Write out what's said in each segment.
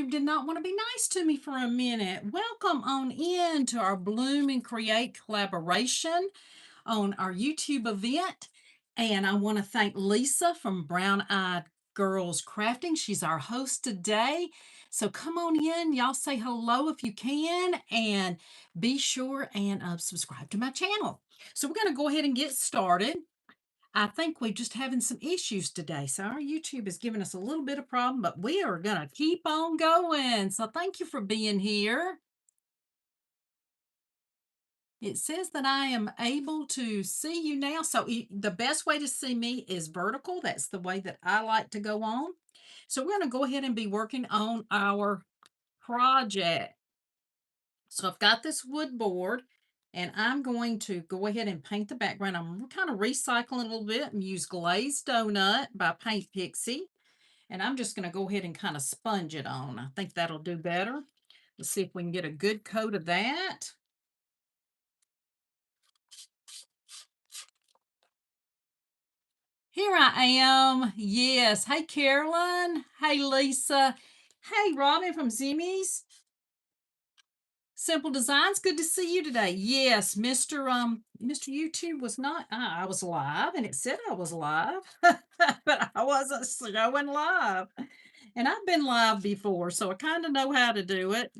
YouTube did not want to be nice to me for a minute. Welcome on in to our Bloom and Create collaboration on our YouTube event. And I want to thank Lisa from Brown Eyed Girls Crafting. She's our host today. So come on in. Y'all say hello if you can. And be sure and subscribe to my channel. So we're going to go ahead and get started. I think we're just having some issues today. So our YouTube is giving us a little bit of problem, but we are going to keep on going. So thank you for being here. It says that I am able to see you now. So the best way to see me is vertical. That's the way that I like to go on. So we're going to go ahead and be working on our project. So I've got this wood board and I'm going to go ahead and paint the background. I'm kind of recycling a little bit and use Glazed Doughnut by Paint Pixie. And I'm just going to go ahead and kind of sponge it on. I think that'll do better. Let's see if we can get a good coat of that. Here I am. Yes. Hey, Carolyn. Hey, Lisa. Hey, Robin from Zimmy's Simple Designs. Good to see you today. Yes, Mr. YouTube was not. I was live, and it said I was live, but I wasn't showing live. And I've been live before, so I kind of know how to do it.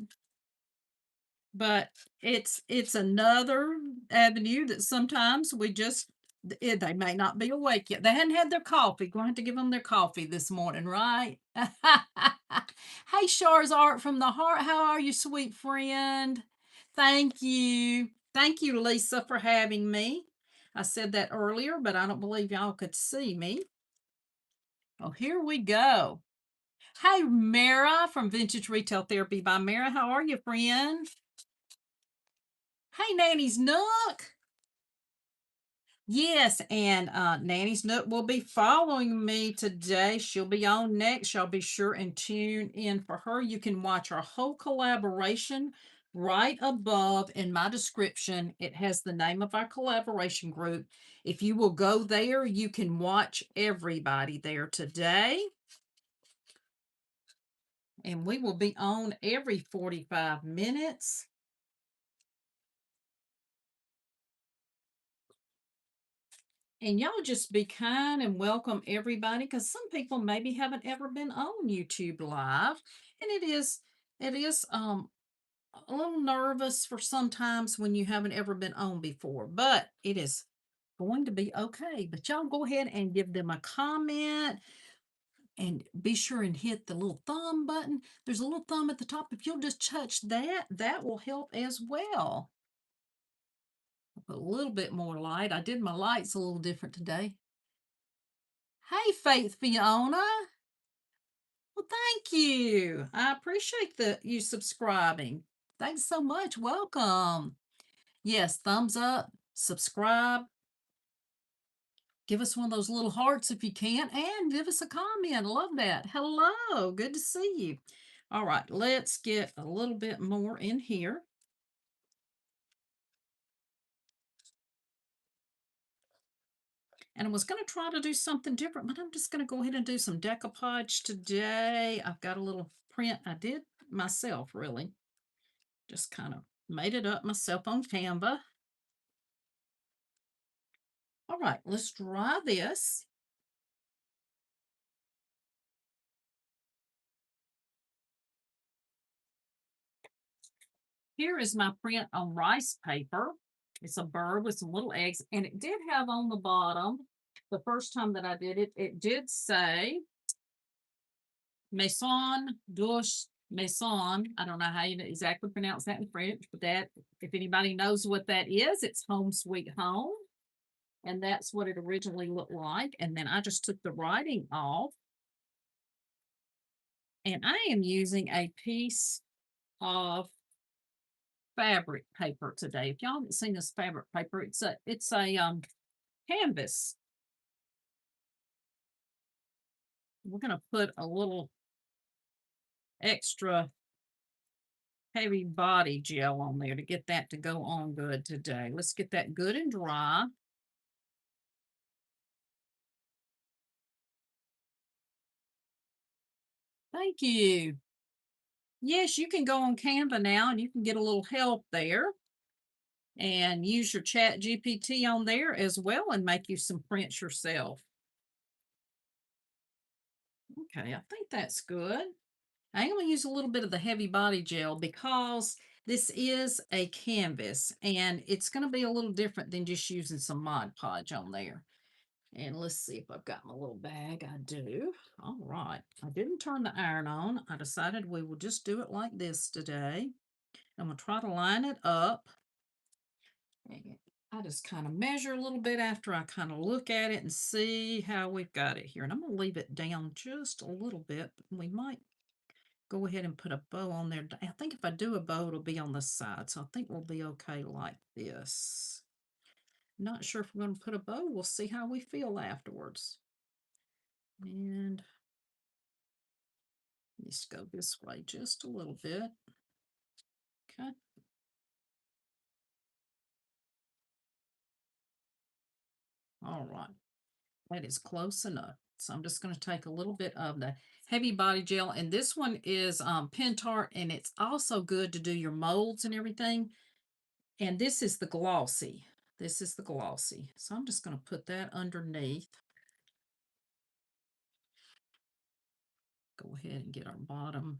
But it's another avenue that sometimes we just they may not be awake yet. They hadn't had their coffee. Going to have to give them their coffee this morning, right? Hey, Shar's Art from the Heart. How are you, sweet friend? Thank you. Thank you, Lisa, for having me. I said that earlier, but I don't believe y'all could see me. Oh, here we go. Hey, Mara from Vintage Retail Therapy by Mara. How are you, friend? Hey, Nanny's Nook. Yes, and Nanny's Nook will be following me today. She'll be on next. Y'all be sure and tune in for her. You can watch our whole collaboration right above in my description. It has the name of our collaboration group. If you will go there, you can watch everybody there today. And we will be on every 45 minutes. And y'all just be kind and welcome everybody, because some people maybe haven't ever been on YouTube Live. And it is a little nervous for sometimes when you haven't ever been on before, but it is going to be okay. But y'all go ahead and give them a comment and be sure and hit the little thumb button. There's a little thumb at the top. If you'll just touch that, that will help as well. Put a little bit more light. I did my lights a little different today. Hey, Faith Fiona. Well, thank you. I appreciate you subscribing. Thanks so much. Welcome. Yes, thumbs up, subscribe. Give us one of those little hearts if you can, and give us a comment. Love that. Hello. Good to see you. All right, let's get a little bit more in here. And I was going to try to do something different, but I'm just going to go ahead and do some decoupage today. I've got a little print I did myself, really. Just kind of made it up myself on Canva. All right, let's dry this. Here is my print on rice paper. It's a bird with some little eggs, and it did have on the bottom, the first time that I did it, it did say Maison douce Maison. I don't know how you exactly pronounce that in French, but that, if anybody knows what that is, it's Home Sweet Home. And that's what it originally looked like. And then I just took the writing off. And I am using a piece of fabric paper today. If y'all haven't seen this fabric paper, it's a canvas. We're going to put a little extra heavy body gel on there to get that to go on good today. Let's get that good and dry. Thank you. Yes, you can go on Canva now and you can get a little help there and use your chat GPT on there as well and make you some prints yourself. Okay, I think that's good. I'm going to use a little bit of the heavy body gel because this is a canvas and it's going to be a little different than just using some Mod Podge on there. And let's see if I've got my little bag. I do. All right. I didn't turn the iron on. I decided we will just do it like this today. I'm going to try to line it up. And I just kind of measure a little bit after I kind of look at it and see how we've got it here. And I'm going to leave it down just a little bit. We might go ahead and put a bow on there. I think if I do a bow, it'll be on the side. So I think we'll be okay like this. Not sure if we're going to put a bow. We'll see how we feel afterwards. And let's go this way just a little bit. Okay. All right. That is close enough. So I'm just going to take a little bit of the heavy body gel. And this one is Pentart, and it's also good to do your molds and everything. And this is the glossy. This is the glossy. So I'm just going to put that underneath. Go ahead and get our bottom.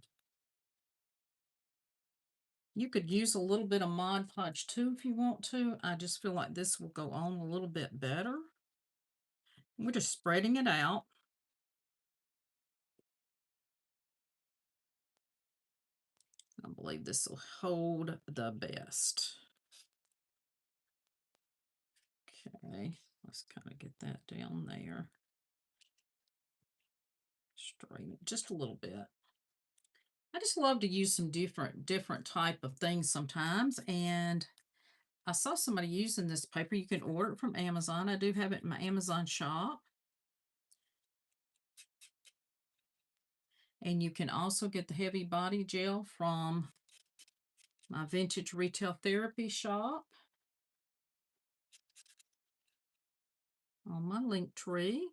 You could use a little bit of Mod Podge too if you want to. I just feel like this will go on a little bit better. We're just spreading it out. I believe this will hold the best. Okay, let's kind of get that down there. Straighten it just a little bit. I just love to use some different type of things sometimes, and I saw somebody using this paper. You can order it from Amazon. I do have it in my Amazon shop. And you can also get the heavy body gel from my vintage retail therapy shop on my link tree.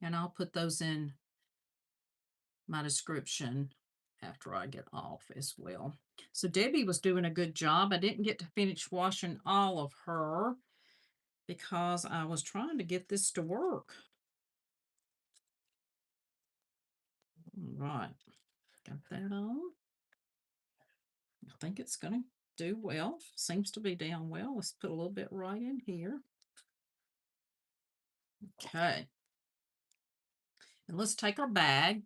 And I'll put those in my description after I get off as well. So Debbie was doing a good job. I didn't get to finish washing all of her because I was trying to get this to work. All right, got that on. I think it's going to do well. Seems to be down well. Let's put a little bit right in here. Okay. And let's take our bag.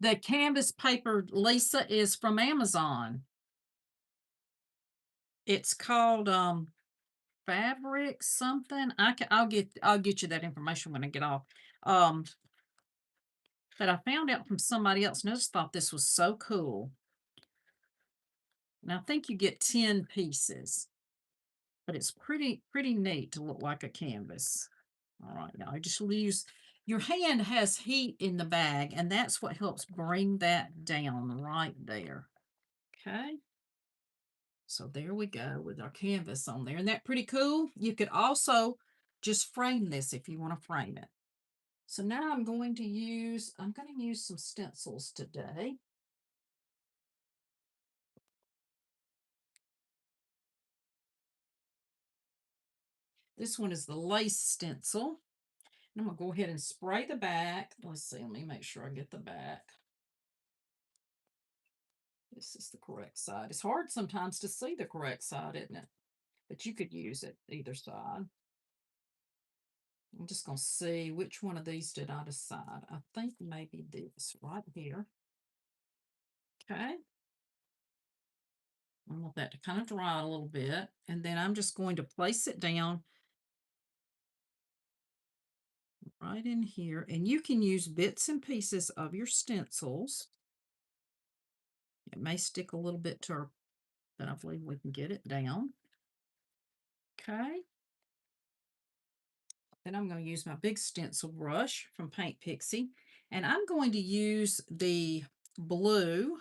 The canvas paper, Lisa, is from Amazon. It's called fabric something. I'll get you that information when I get off. But I found out from somebody else and I just thought this was so cool. And I think you get 10 pieces, but it's pretty neat to look like a canvas. All right, now I just use your hand has heat in the bag, and that's what helps bring that down right there. Okay. So there we go with our canvas on there. Isn't that pretty cool? You could also just frame this if you want to frame it. So now I'm going to use some stencils today. This one is the lace stencil. And I'm going to go ahead and spray the back. Let's see, let me make sure I get the back. This is the correct side. It's hard sometimes to see the correct side, isn't it? But you could use it either side. I'm just going to see which one of these did I decide. I think maybe this right here. Okay. I want that to kind of dry a little bit. And then I'm just going to place it down right in here. And you can use bits and pieces of your stencils. It may stick a little bit to her, but I believe we can get it down. Okay. Then I'm going to use my big stencil brush from Paint Pixie. And I'm going to use the blue,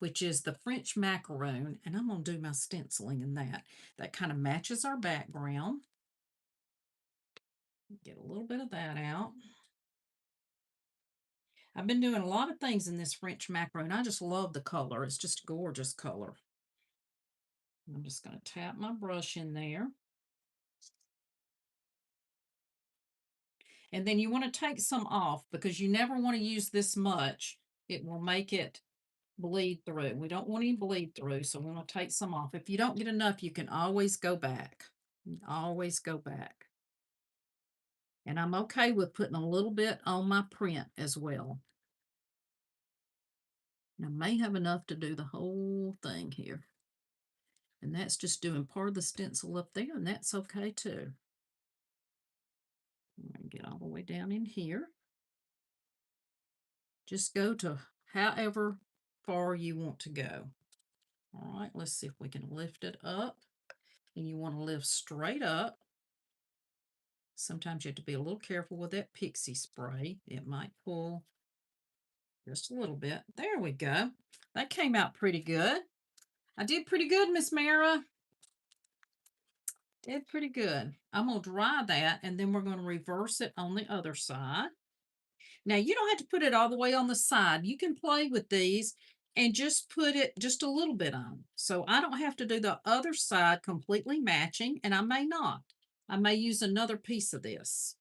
which is the French Macaron, and I'm going to do my stenciling in that. That kind of matches our background. Get a little bit of that out. I've been doing a lot of things in this French macaron. I just love the color. It's just a gorgeous color. I'm just going to tap my brush in there. And then you want to take some off because you never want to use this much. It will make it bleed through. We don't want any bleed through, so we want to take some off. If you don't get enough, you can always go back. Always go back. And I'm okay with putting a little bit on my print as well. And I may have enough to do the whole thing here. And that's just doing part of the stencil up there, and that's okay too. I'm going to get all the way down in here. Just go to however far you want to go. All right, let's see if we can lift it up. And you want to lift straight up. Sometimes you have to be a little careful with that pixie spray. It might pull just a little bit. There we go. That came out pretty good. I did pretty good, Miss Mara. Did pretty good. I'm going to dry that, and then we're going to reverse it on the other side. Now, you don't have to put it all the way on the side. You can play with these and just put it just a little bit on. So I don't have to do the other side completely matching, and I may not. I may use another piece of this.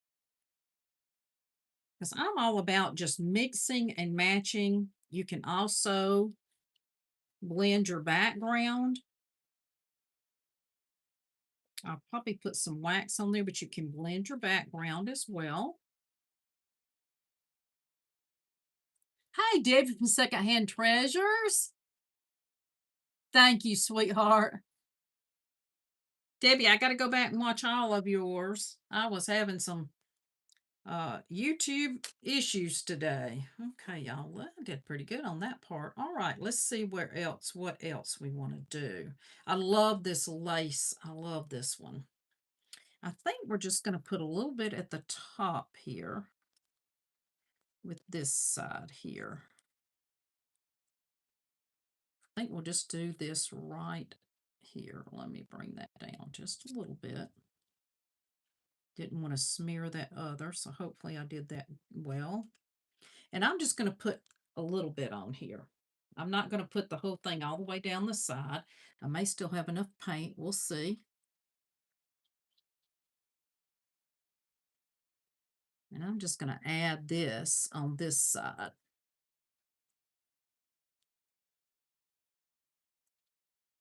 Because I'm all about just mixing and matching. You can also blend your background. I'll probably put some wax on there, but you can blend your background as well. Hi, David from Secondhand Treasures. Thank you, sweetheart. Debbie, I got to go back and watch all of yours. I was having some YouTube issues today. Okay, y'all, I did pretty good on that part. All right, let's see what else we want to do. I love this lace. I love this one. I think we're just going to put a little bit at the top here with this side here. I think we'll just do this right here. Let me bring that down just a little bit. Didn't want to smear that other, so hopefully I did that well. And I'm just going to put a little bit on here. I'm not going to put the whole thing all the way down the side. I may still have enough paint. We'll see. And I'm just going to add this on this side.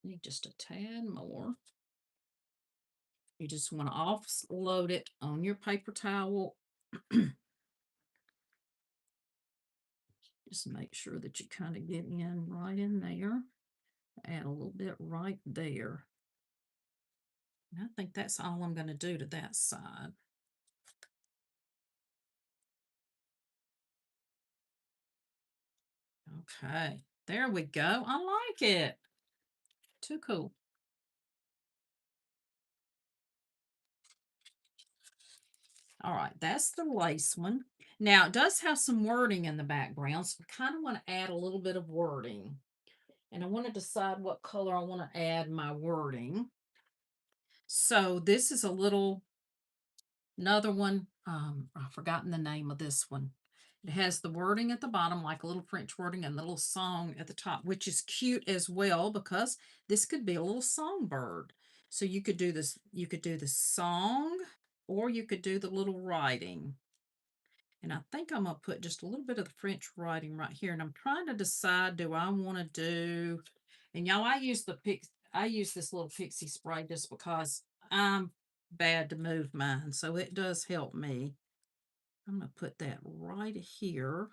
Need just a tad more. You just want to offload it on your paper towel. Just make sure that you kind of get in right in there. Add a little bit right there. And I think that's all I'm going to do to that side. Okay, there we go. I like it. Too cool. All right, that's the lace one. Now, it does have some wording in the background, so I kind of want to add a little bit of wording. And I want to decide what color I want to add my wording. So this is another one. I've forgotten the name of this one. It has the wording at the bottom, like a little French wording, and the little song at the top, which is cute as well because this could be a little songbird. So you could do this, you could do the song, or you could do the little writing. And I think I'm going to put just a little bit of the French writing right here. And I'm trying to decide, do I want to do, and y'all, I use this little pixie spray just because I'm bad to move mine. So it does help me. I'm going to put that right here.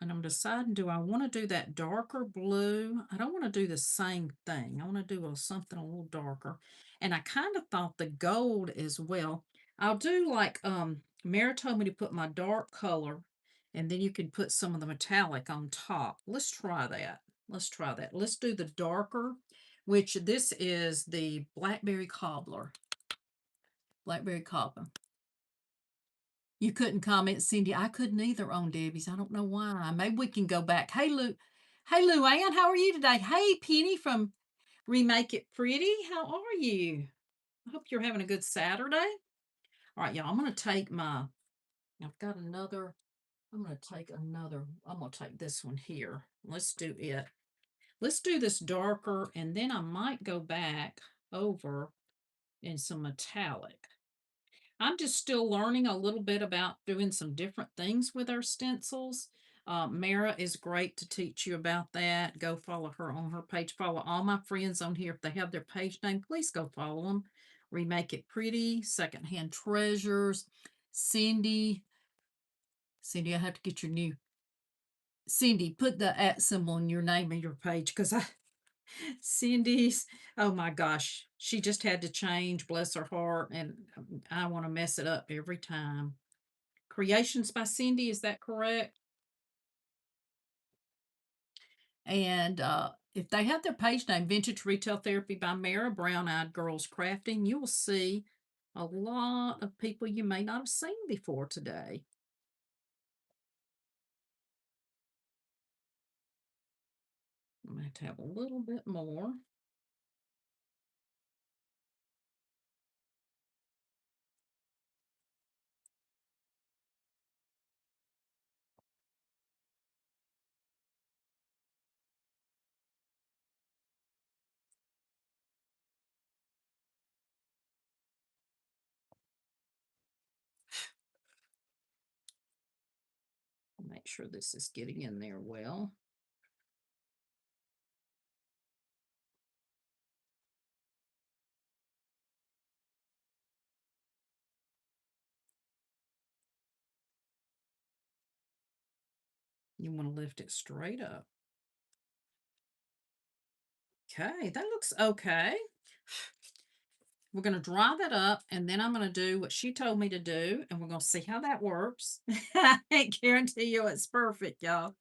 And I'm deciding, do I want to do that darker blue? I don't want to do the same thing. I want to do something a little darker. And I kind of thought the gold as well. I'll do like, Mara told me to put my dark color, and then you can put some of the metallic on top. Let's try that. Let's try that. Let's do the darker, which this is the Blackberry Cobbler. Blackberry Cobbler. You couldn't comment, Cindy. I couldn't either on Debbie's. I don't know why. Maybe we can go back. Hey, Lou. Hey, Luann, how are you today? Hey, Penny from Remake It Pretty. How are you? I hope you're having a good Saturday. All right, y'all. I'm going to take my I've got another. I'm going to take another. I'm going to take this one here. Let's do it. Let's do this darker, and then I might go back over in some metallic. I'm just still learning a little bit about doing some different things with our stencils. Mara is great to teach you about that. Go follow her on her page. Follow all my friends on here. If they have their page name, please go follow them. Remake It Pretty, Secondhand Treasures, Cindy. Cindy, I have to get your new. Cindy, put the @ symbol in your name and your page because Cindy's, oh my gosh, she just had to change, bless her heart, and I want to mess it up every time. Creations by Cindy, is that correct? And if they have their page name, Vintage Retail Therapy by Mara, Brown Eyed Girls Crafting, you will see a lot of people you may not have seen before today. I'm going to have a little bit more. Make sure this is getting in there well. You want to lift it straight up. Okay, that looks okay. We're going to dry that up, and then I'm going to do what she told me to do, and we're going to see how that works. I can't guarantee you it's perfect, y'all.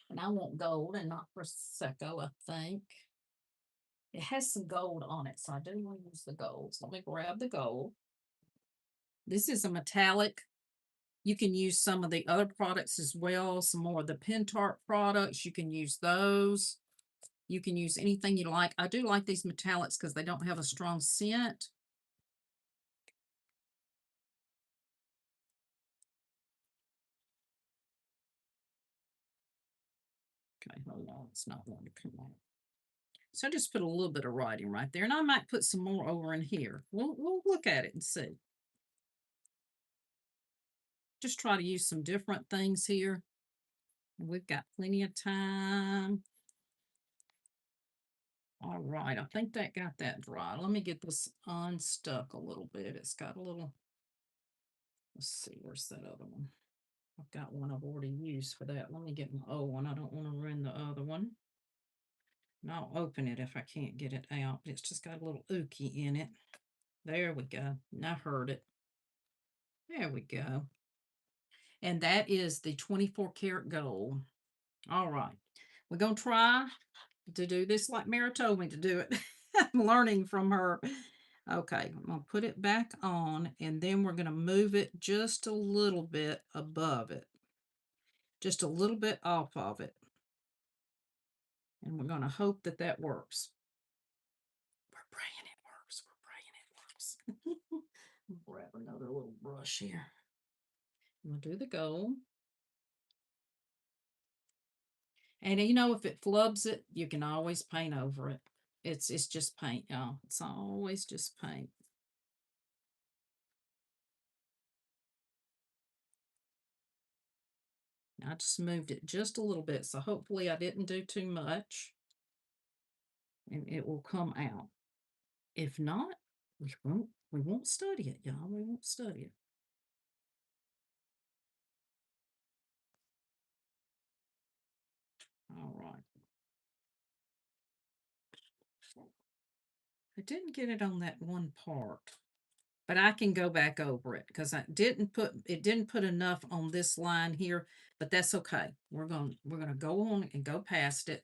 And I want gold and not Prosecco, I think. It has some gold on it, so I do want to use the gold. So let me grab the gold. This is a metallic. You can use some of the other products as well, some more of the Pentart products. You can use those. You can use anything you like. I do like these metallics because they don't have a strong scent. Okay, hold on. It's not going to come out. So I just put a little bit of writing right there, and I might put some more over in here. We'll look at it and see. Just try to use some different things here. We've got plenty of time. All right, I think that got that dry. Let me get this unstuck a little bit. It's got a little, let's see, where's that other one? I've got one I've already used for that. Let me get my old one. I don't want to ruin the other one. And I'll open it if I can't get it out. It's just got a little ookie in it. There we go. I heard it. There we go. And that is the 24 karat gold. All right. We're going to try to do this like Mara told me to do it. I'm learning from her. Okay, I'm going to put it back on, and then we're going to move it just a little bit above it. Just a little bit off of it. And we're going to hope that that works. We're praying it works. We're praying it works. Grab another little brush here. I'm going to do the gold. And you know, if it flubs it, you can always paint over it. It's just paint, y'all. It's always just paint. I just moved it just a little bit, so hopefully I didn't do too much. And it will come out. If not, we won't study it, y'all. We won't study it. All right. I didn't get it on that one part, but I can go back over it because I didn't put enough on this line here, but that's okay. We're gonna go on and go past it,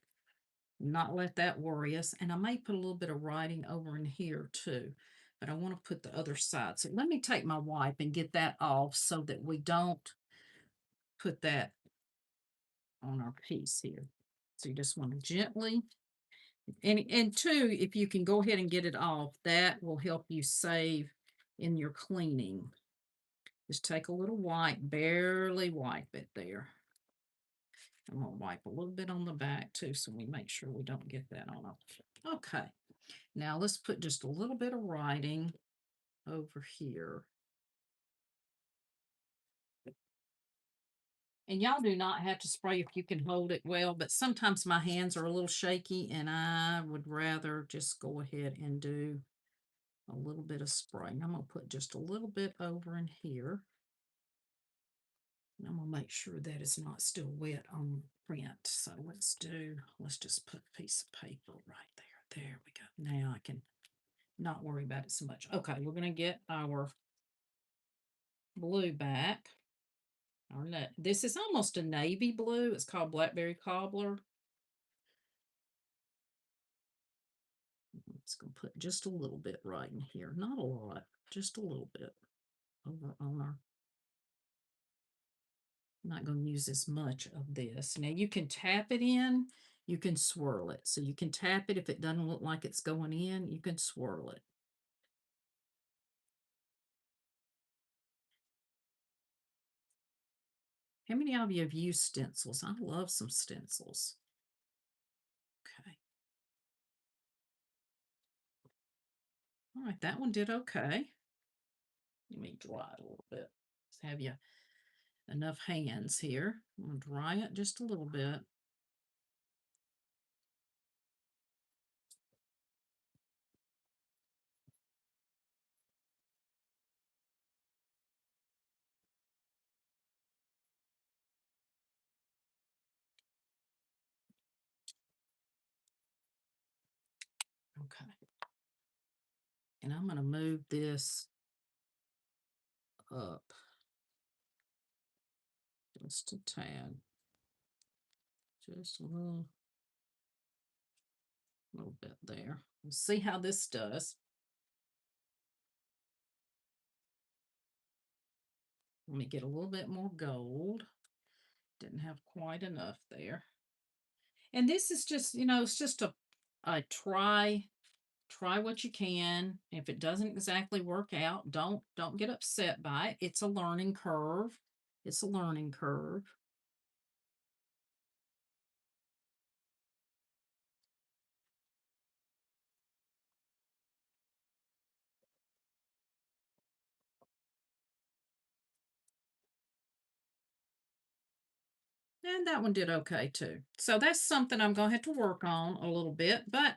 not let that worry us. And I may put a little bit of writing over in here too, but I want to put the other side. So let me take my wipe and get that off so that we don't put that on our piece here. So you just want to gently, and two, if you can go ahead and get it off, that will help you save in your cleaning. Just take a little white, barely wipe it there. I'm gonna wipe a little bit on the back too, so we make sure we don't get that on our. Okay, now let's put just a little bit of writing over here. And y'all do not have to spray if you can hold it well, but sometimes my hands are a little shaky and I would rather just go ahead and do a little bit of spraying. I'm gonna put just a little bit over in here. And I'm gonna make sure that it's not still wet on print. So let's just put a piece of paper right there. There we go. Now I can not worry about it so much. Okay, we're gonna get our blue back. This is almost a navy blue. It's called Blackberry Cobbler. I'm just gonna put just a little bit right in here. Not a lot, just a little bit over on our. I'm not going to use as much of this. Now you can tap it in, you can swirl it. So you can tap it if it doesn't look like it's going in, you can swirl it. How many of you have used stencils? I love some stencils. Okay. All right, that one did okay. Let me dry it a little bit. Let's have you enough hands here. I'm going to dry it just a little bit. Okay. And I'm going to move this up just a tad. Just a little bit there. We'll see how this does. Let me get a little bit more gold. Didn't have quite enough there. And this is just, it's just a try what you can. If it doesn't exactly work out, don't get upset by it. It's a learning curve. It's a learning curve. And that one did okay too. So that's something I'm going to have to work on a little bit, but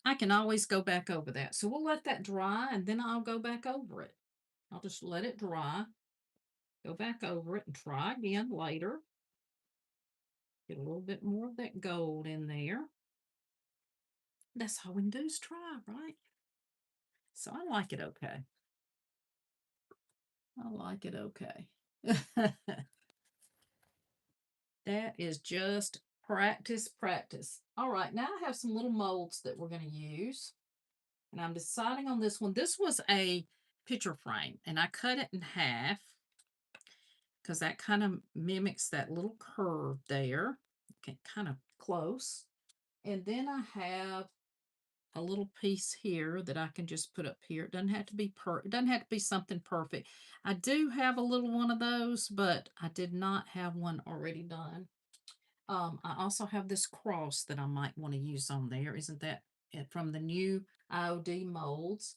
I can always go back over that. So we'll let that dry and then I'll go back over it. I'll just let it dry, go back over it and try again later. Get a little bit more of that gold in there. That's all we can do is try, right? So I like it okay. I like it okay. That is just practice, practice. All right, now I have some little molds that we're going to use. And I'm deciding on this one. This was a picture frame, and I cut it in half because that kind of mimics that little curve there. Okay, kind of close. And then I have a little piece here that I can just put up here. It doesn't have to be it doesn't have to be something perfect. I do have a little one of those, but I did not have one already done. I also have this cross that I might want to use on there. Isn't that it from the new IOD molds?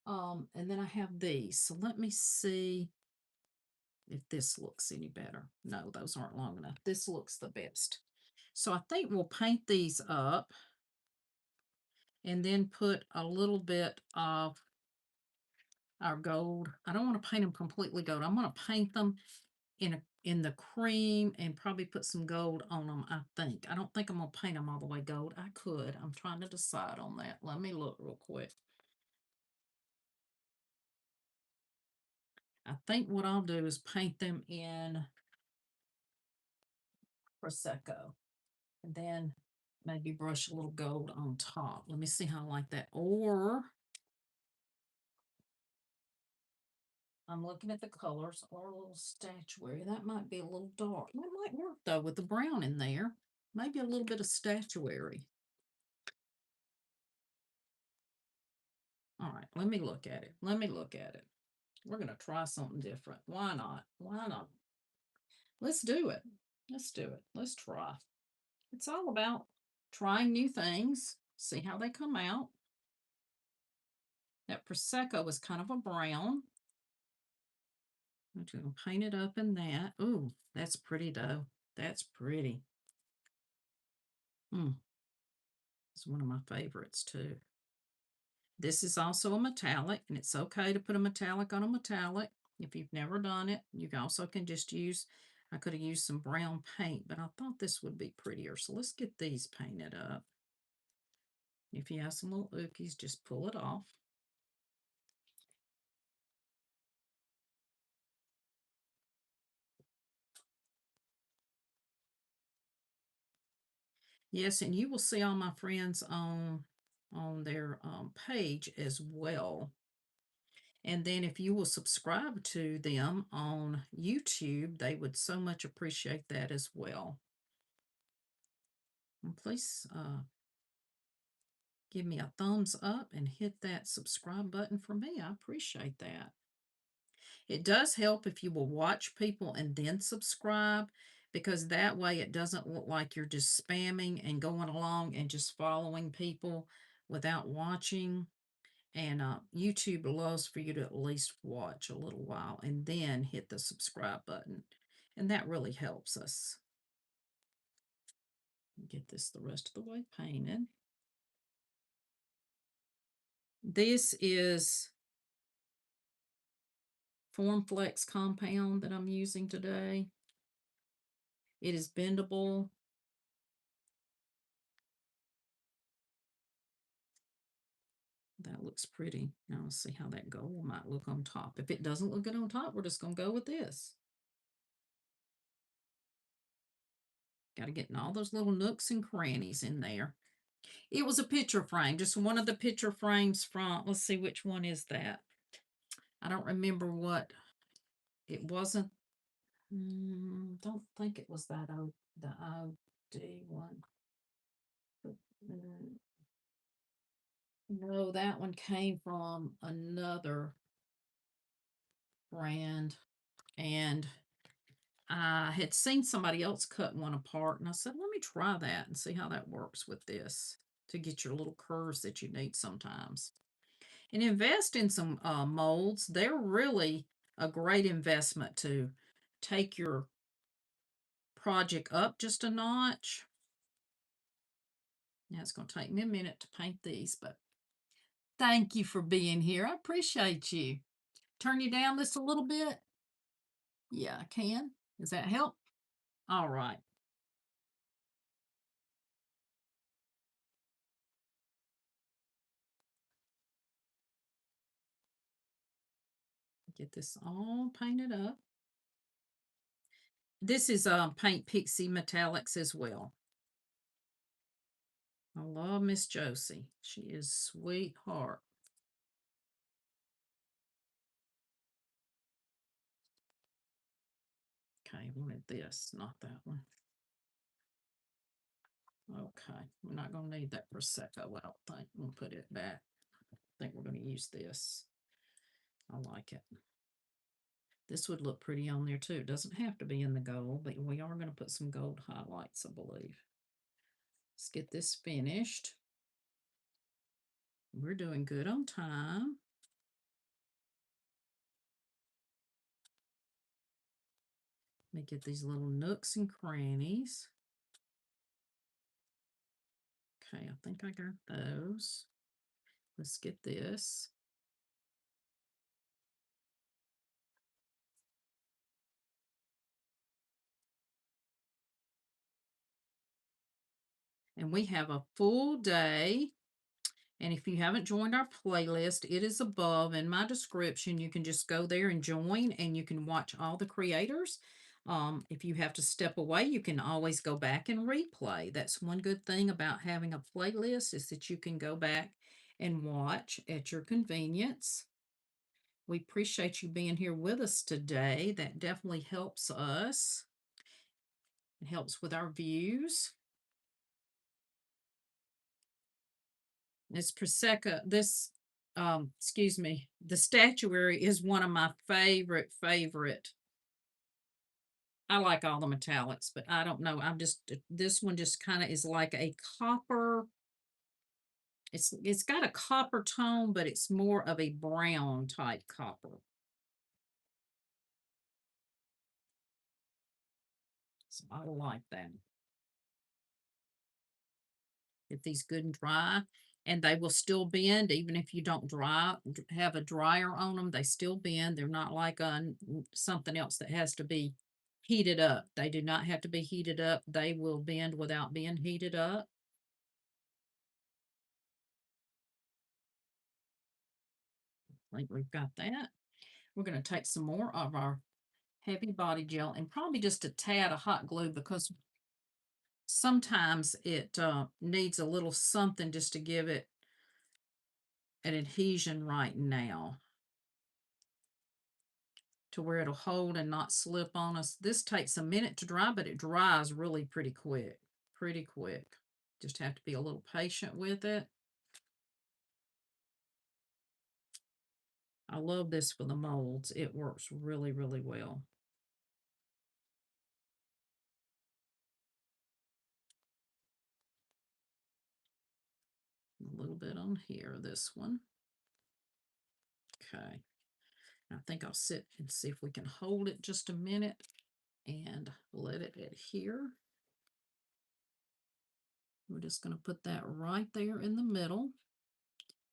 And then I have these. So let me see if this looks any better. No, those aren't long enough. This looks the best. So I think we'll paint these up and then put a little bit of our gold. I don't want to paint them completely gold. I'm going to paint them in the cream and probably put some gold on them, I think. I don't think I'm going to paint them all the way gold. I could. I'm trying to decide on that. Let me look real quick. I think what I'll do is paint them in Prosecco and then maybe brush a little gold on top. Let me see how I like that. Or I'm looking at the colors or a little statuary. That might be a little dark. That might work though with the brown in there. Maybe a little bit of statuary. All right, let me look at it. Let me look at it. We're going to try something different. Why not? Why not? Let's do it. Let's do it. Let's try. It's all about trying new things, see how they come out. That Prosecco was kind of a brown. I'm going to paint it up in that. Ooh, that's pretty though. That's pretty. It's one of my favorites too. This is also a metallic, and it's okay to put a metallic on a metallic. If you've never done it, you also can just use, I could have used some brown paint, but I thought this would be prettier. So let's get these painted up. If you have some little ookies, just pull it off. Yes, and you will see all my friends on their page as well. And then if you will subscribe to them on YouTube, they would so much appreciate that as well. And please give me a thumbs up and hit that subscribe button for me. I appreciate that. It does help if you will watch people and then subscribe, because that way it doesn't look like you're just spamming and going along and just following people without watching. And YouTube loves for you to at least watch a little while and then hit the subscribe button. And that really helps us. Get this the rest of the way painted. This is Formflex compound that I'm using today. It is bendable. That looks pretty. Now let's see how that gold might look on top. If it doesn't look good on top, we're just going to go with this. Got to get in all those little nooks and crannies in there. It was a picture frame, just one of the picture frames from, let's see, which one is that? I don't remember what, it wasn't, don't think it was that the OD one. No, that one came from another brand, and I had seen somebody else cut one apart, and I said, let me try that and see how that works with this to get your little curves that you need sometimes. And invest in some molds. They're really a great investment to take your project up just a notch. Now it's going to take me a minute to paint these, but thank you for being here. I appreciate you. Turn you down just a little bit. Yeah, I can. Does that help? All right. Get this all painted up. This is Paint Pixie Metallics as well. I love Miss Josie. She is sweetheart. Okay, I wanted this, not that one. Okay, we're not going to need that Prosecco, I don't think. We'll put it back. I think we're going to use this. I like it. This would look pretty on there too. It doesn't have to be in the gold, but we are going to put some gold highlights, I believe. Let's get this finished. We're doing good on time. Let me get these little nooks and crannies. Okay, I think I got those. Let's get this. And we have a full day. And if you haven't joined our playlist, it is above in my description. You can just go there and join, and you can watch all the creators. If you have to step away, you can always go back and replay. That's one good thing about having a playlist, is that you can go back and watch at your convenience. We appreciate you being here with us today. That definitely helps us. It helps with our views. This Prosecco, this excuse me, the Statuary is one of my favorite. I like all the metallics, but I don't know. I'm just this one just kind of is like a copper. It's got a copper tone, but it's more of a brown type copper. So I like that. Get these good and dry, and they will still bend even if you don't have a dryer on them. They still bend. They're not like something else that has to be heated up. They do not have to be heated up. They will bend without being heated up. I think we've got that. We're going to take some more of our heavy body gel and probably just a tad of hot glue because sometimes it needs a little something just to give it an adhesion right now to where it'll hold and not slip on us. This takes a minute to dry, but it dries really pretty quick. Pretty quick. Just have to be a little patient with it. I love this for the molds. It works really, really well. A little bit on here, this one. Okay. I think I'll sit and see if we can hold it just a minute and let it adhere. We're just going to put that right there in the middle.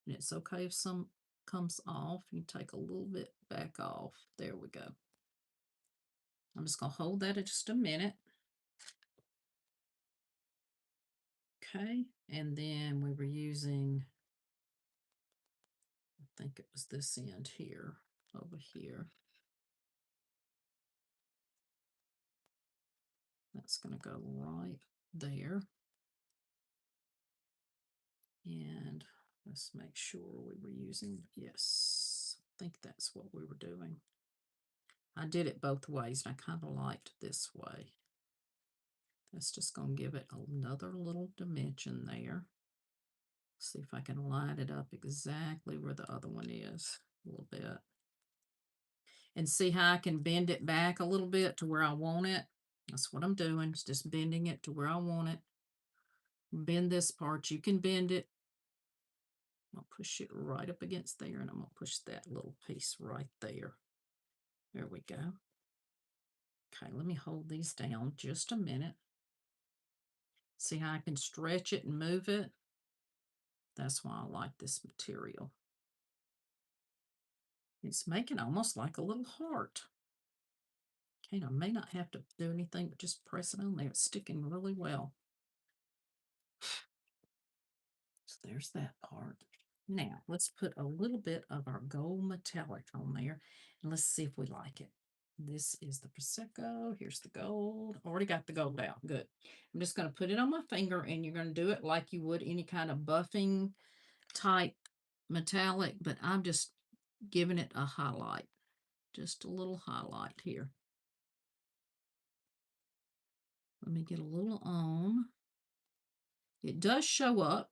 And it's okay if some comes off. You take a little bit back off. There we go. I'm just going to hold that at just a minute. Okay. And then we were using, I think it was this end here, over here. That's going to go right there. And let's make sure we were using, yes, I think that's what we were doing. I did it both ways, and I kind of liked this way. That's just going to give it another little dimension there. See if I can line it up exactly where the other one is a little bit. And see how I can bend it back a little bit to where I want it. That's what I'm doing, is just bending it to where I want it. Bend this part, you can bend it. I'll push it right up against there, and I'm going to push that little piece right there. There we go. Okay, let me hold these down just a minute. See how I can stretch it and move it? That's why I like this material. It's making almost like a little heart. Okay, I may not have to do anything but just press it on there. It's sticking really well. So there's that part. Now, let's put a little bit of our gold metallic on there, and let's see if we like it. This is the Prosecco. Here's the gold. Already got the gold out. Good. I'm just going to put it on my finger, and you're going to do it like you would any kind of buffing type metallic, but I'm just giving it a highlight. Just a little highlight here. Let me get a little on. It does show up.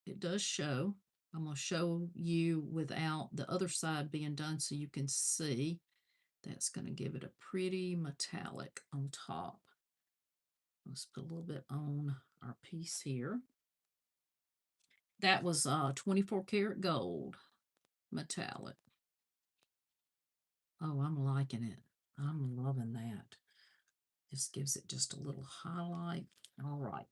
It does show. I'm going to show you without the other side being done so you can see. That's going to give it a pretty metallic on top. Let's put a little bit on our piece here. That was 24 karat gold metallic. Oh, I'm liking it. I'm loving that. Just gives it just a little highlight. All right.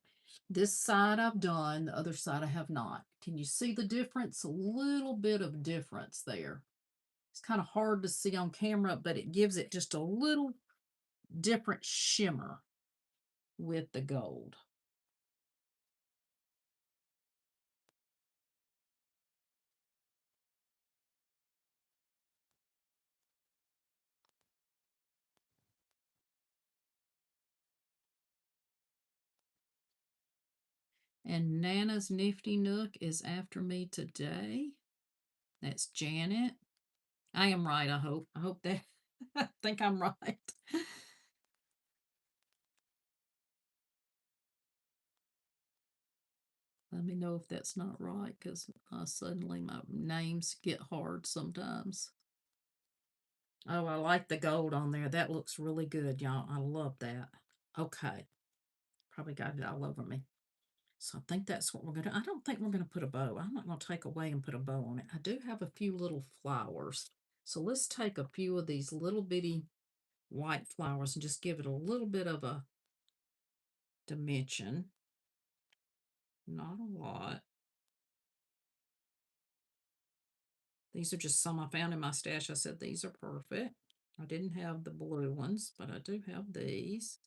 This side I've done, the other side I have not. Can you see the difference? A little bit of difference there. It's kind of hard to see on camera, but it gives it just a little different shimmer with the gold. And Nana's Nifty Nook is after me today. That's Janet. I am right, I hope. I hope that, I think I'm right. Let me know if that's not right, because suddenly my names get hard sometimes. Oh, I like the gold on there. That looks really good, y'all. I love that. Okay. Probably got it all over me. So I think that's what we're going to do. I don't think we're going to put a bow. I'm not going to take away and put a bow on it. I do have a few little flowers. So let's take a few of these little bitty white flowers and just give it a little bit of a dimension. Not a lot. These are just some I found in my stash. I said these are perfect. I didn't have the blue ones, but I do have these.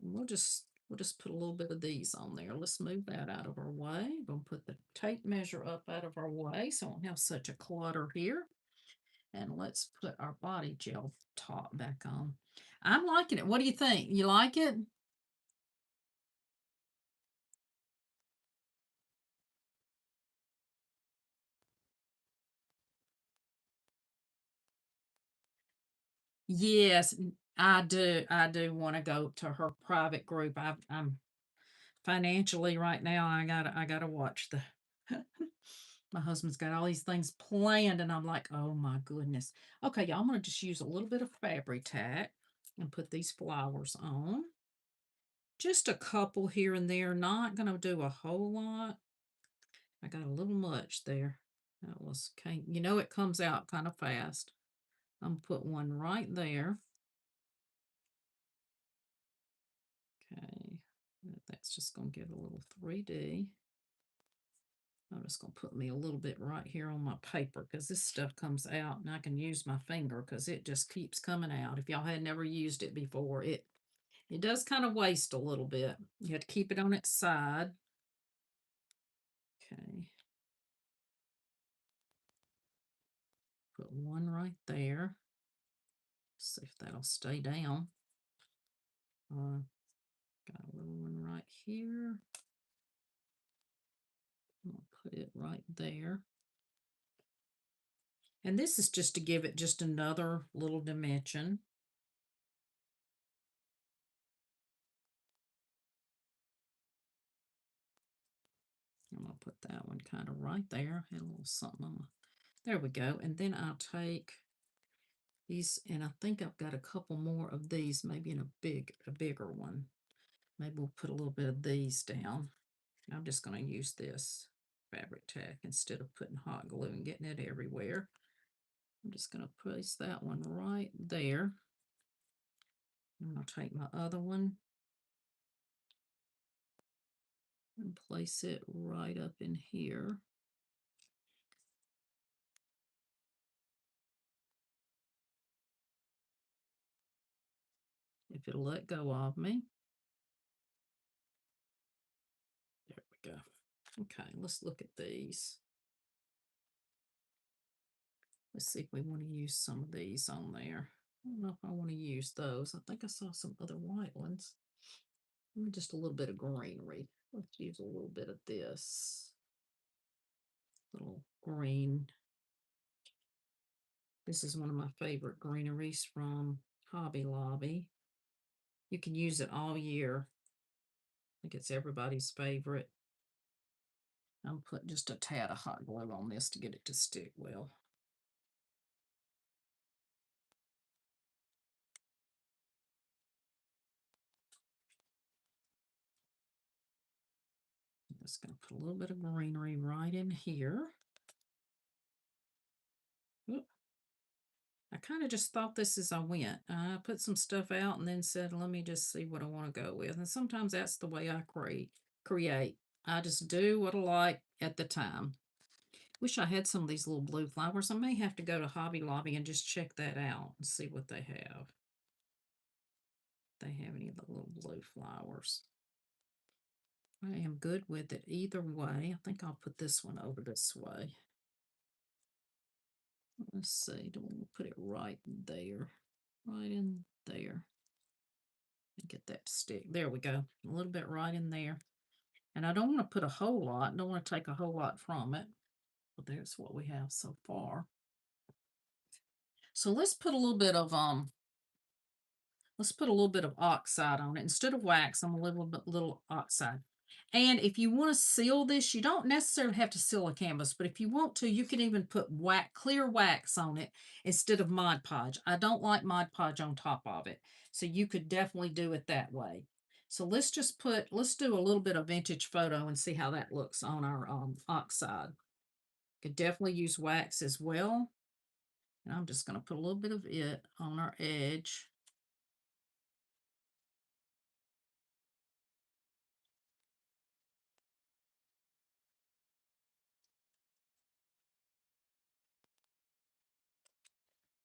And we'll just put a little bit of these on there. Let's move that out of our way. We'll put the tape measure up out of our way so I won't have such a clutter here. And let's put our body gel top back on. I'm liking it. What do you think? You like it? Yes, I do. I do want to go to her private group. I'm financially right now. I gotta watch the. My husband's got all these things planned, and I'm like, oh my goodness. Okay, y'all, I'm gonna just use a little bit of fabric tack and put these flowers on. Just a couple here and there. Not gonna do a whole lot. I got a little much there. That was okay. You know, it comes out kind of fast. I'm gonna put one right there. Okay, that's just gonna give it a little 3D. I'm just gonna put me a little bit right here on my paper because this stuff comes out and I can use my finger because it just keeps coming out. If y'all had never used it before, it does kind of waste a little bit. You have to keep it on its side. Okay. Put one right there. See if that'll stay down. Got a little one right here. I'll put it right there. And this is just to give it just another little dimension. I'm going to put that one kind of right there. Had a little something on. There we go. And then I'll take these, and I think I've got a couple more of these, maybe in a bigger one. Maybe we'll put a little bit of these down. I'm just going to use this fabric tack instead of putting hot glue and getting it everywhere. I'm just going to place that one right there. And I'll take my other one and place it right up in here. If it'll let go of me. There we go. Okay, let's look at these. Let's see if we want to use some of these on there. I don't know if I want to use those. I think I saw some other white ones. Just a little bit of greenery. Let's use a little bit of this. Little green. This is one of my favorite greeneries from Hobby Lobby. You can use it all year. I think it's everybody's favorite. I'll put just a tad of hot glue on this to get it to stick well. I'm just going to put a little bit of greenery right in here. Oop. I kind of just thought this as I went. I put some stuff out and then said, let me just see what I want to go with. And sometimes that's the way I create. I just do what I like at the time. Wish I had some of these little blue flowers. I may have to go to Hobby Lobby and just check that out and see what they have. If they have any of the little blue flowers. I am good with it either way. I think I'll put this one over this way. Let's see, do we put it right there? Right in there. And get that to stick. There we go. A little bit right in there. And I don't want to put a whole lot. I don't want to take a whole lot from it. But there's what we have so far. So let's put a little bit of oxide on it. Instead of wax, I'm a little oxide. And if you want to seal this, you don't necessarily have to seal a canvas, but if you want to, you can even put clear wax on it instead of Mod Podge. I don't like Mod Podge on top of it, so you could definitely do it that way. So let's do a little bit of vintage photo and see how that looks on our oxide. Could definitely use wax as well. And I'm just going to put a little bit of it on our edge.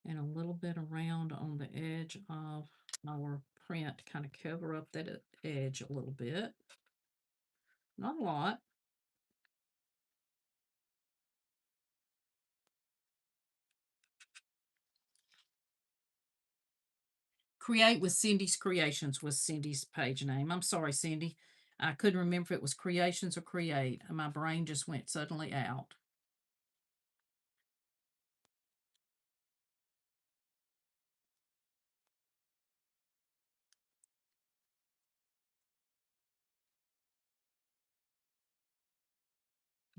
And a little bit around on the edge of our print to kind of cover up that edge a little bit. Not a lot. Create with Cindy's Creations was Cindy's page name. I'm sorry, Cindy. I couldn't remember if it was Creations or Create. My brain just went suddenly out.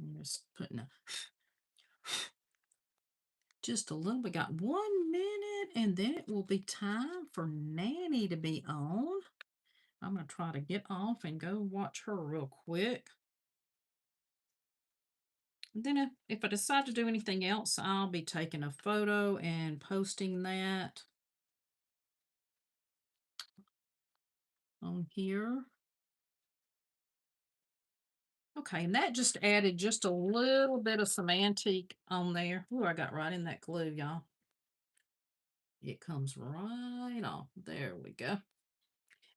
I'm just putting just a little bit. Got 1 minute, and then it will be time for Nanny to be on. I'm going to try to get off and go watch her real quick. And then if I decide to do anything else, I'll be taking a photo and posting that on here. Okay, and that just added just a little bit of some antique on there. Ooh, I got right in that glue, y'all. It comes right off. There we go.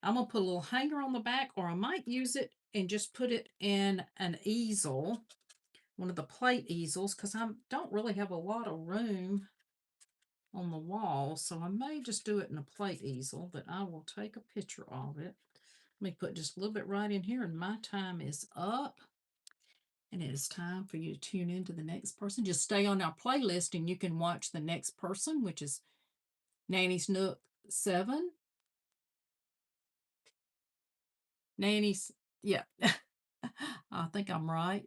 I'm going to put a little hanger on the back, or I might use it and just put it in an easel, one of the plate easels, because I don't really have a lot of room on the wall, so I may just do it in a plate easel, but I will take a picture of it. Let me put just a little bit right in here, and my time is up. And it is time for you to tune into the next person. Just stay on our playlist and you can watch the next person, which is Nanny's Nook 7. Nanny's, yeah. I think I'm right.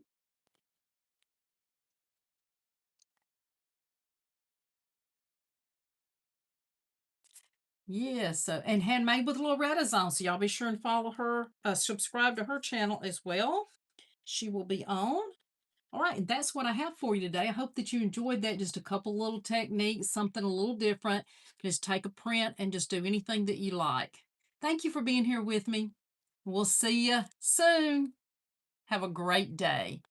Yeah, so, and Handmade with Loretta's on, so y'all be sure and follow her, subscribe to her channel as well. She will be on. All right, and that's what I have for you today. I hope that you enjoyed that. Just a couple little techniques, something a little different. Just take a print and just do anything that you like. Thank you for being here with me. We'll see you soon. Have a great day.